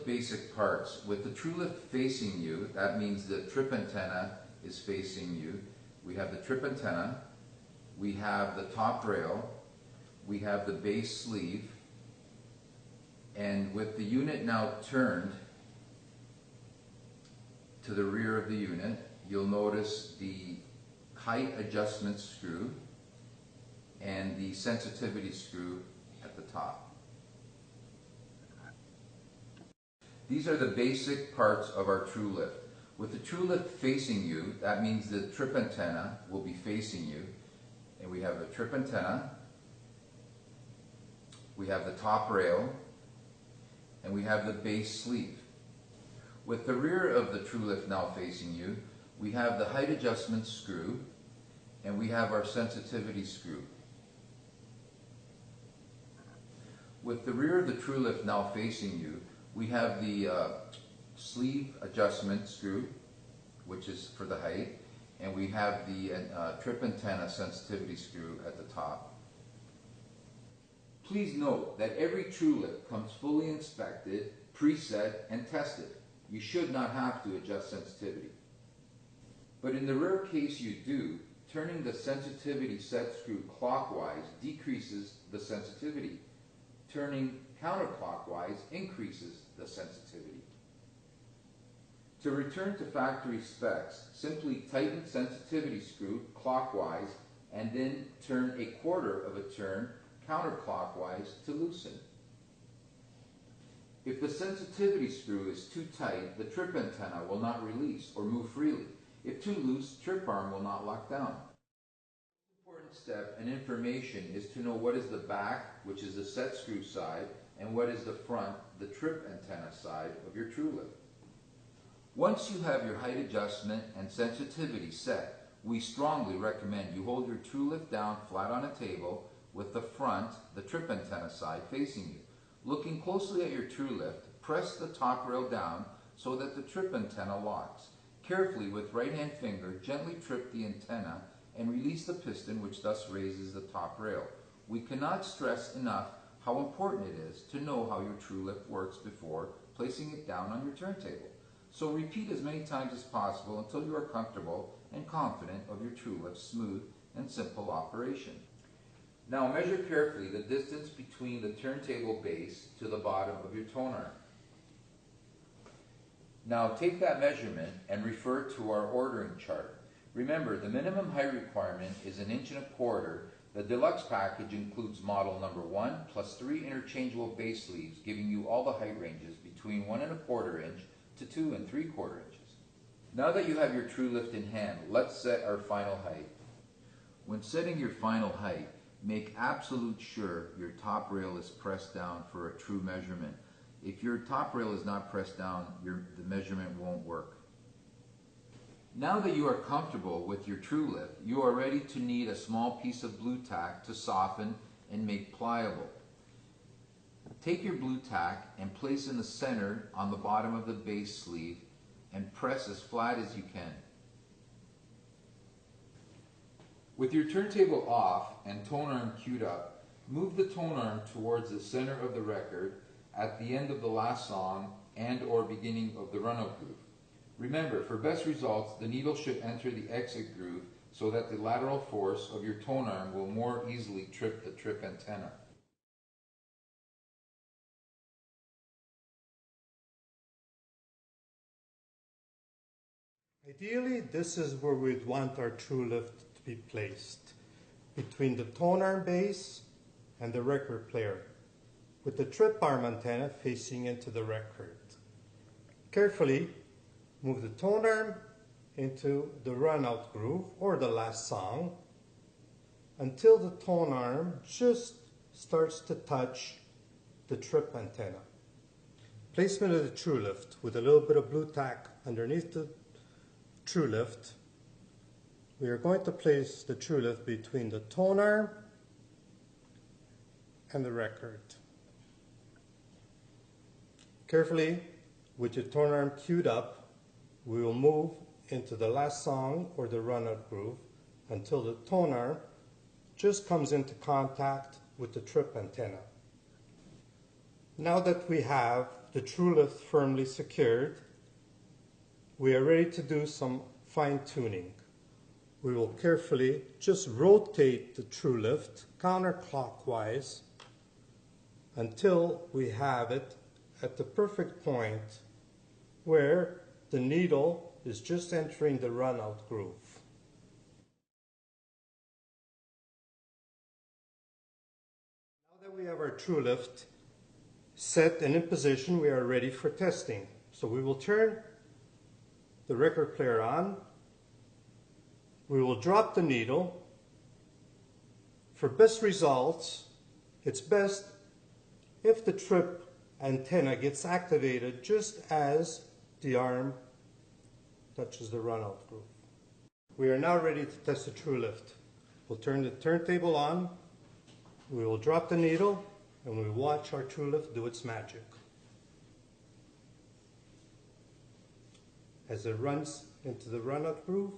Tru-Lift basic parts. With the Tru-Lift facing you, that means the trip antenna is facing you. We have the trip antenna, we have the top rail, we have the base sleeve, and with the unit now turned to the rear of the unit, you'll notice the height adjustment screw and the sensitivity screw at the top. These are the basic parts of our Tru-Lift. With the Tru-Lift facing you, that means the trip antenna will be facing you. And we have the trip antenna, we have the top rail, and we have the base sleeve. With the rear of the Tru-Lift now facing you, we have the height adjustment screw, and we have our sensitivity screw. With the rear of the Tru-Lift now facing you, we have the sleeve adjustment screw, which is for the height, and we have the trip antenna sensitivity screw at the top. Please note that every Tru-Lift comes fully inspected, preset, and tested. You should not have to adjust sensitivity. But in the rare case you do, turning the sensitivity set screw clockwise decreases the sensitivity. Turning counterclockwise increases the sensitivity. To return to factory specs, simply tighten sensitivity screw clockwise and then turn a quarter of a turn counterclockwise to loosen. If the sensitivity screw is too tight, the trip antenna will not release or move freely. If too loose, trip arm will not lock down. Important step and information is to know what is the back, which is the set screw side, and what is the front, the trip antenna side of your Tru-Lift. Once you have your height adjustment and sensitivity set, we strongly recommend you hold your Tru-Lift down flat on a table with the front, the trip antenna side, facing you. Looking closely at your Tru-Lift, press the top rail down so that the trip antenna locks. Carefully, with right hand finger, gently trip the antenna and release the piston, which thus raises the top rail. We cannot stress enough how important it is to know how your Tru-Lift works before placing it down on your turntable. So repeat as many times as possible until you are comfortable and confident of your Tru-Lift's smooth and simple operation. Now measure carefully the distance between the turntable base to the bottom of your Tonearm. Now take that measurement and refer to our ordering chart. Remember, the minimum height requirement is 1 1/4 inches. The deluxe package includes model number 1 plus 3 interchangeable base sleeves, giving you all the height ranges between 1 1/4 inch to 2 3/4 inches. Now that you have your Tru-Lift in hand, let's set our final height. When setting your final height, make absolute sure your top rail is pressed down for a true measurement. If your top rail is not pressed down, the measurement won't work. Now that you are comfortable with your Tru-Lift, you are ready to knead a small piece of blue tack to soften and make pliable. Take your blue tack and place in the center on the bottom of the base sleeve and press as flat as you can. With your turntable off and Tonearm queued up, move the Tonearm towards the center of the record at the end of the last song and or beginning of the run-out groove. Remember, for best results, the needle should enter the exit groove so that the lateral force of your Tonearm will more easily trip the trip antenna. Ideally, this is where we'd want our Tru-Lift to be placed, between the Tonearm base and the record player, with the trip arm antenna facing into the record. Carefully move the Tonearm into the run-out groove or the last song until the Tonearm just starts to touch the trip antenna. Placement of the Tru-Lift with a little bit of blue tack underneath the Tru-Lift. We are going to place the Tru-Lift between the Tonearm and the record. Carefully, with your Tonearm queued up, we will move into the last song or the run-out groove until the Tonearm just comes into contact with the trip antenna. Now that we have the Tru-Lift firmly secured, we are ready to do some fine-tuning. We will carefully just rotate the Tru-Lift counterclockwise until we have it at the perfect point where the needle is just entering the run-out groove. Now that we have our Tru-Lift set and in position, we are ready for testing. So we will turn the record player on. We will drop the needle. For best results, it's best if the trip antenna gets activated just as the arm touches the run-out groove. We are now ready to test the Tru-Lift. We'll turn the turntable on, we will drop the needle, and we watch our Tru-Lift do its magic. As it runs into the run-out groove,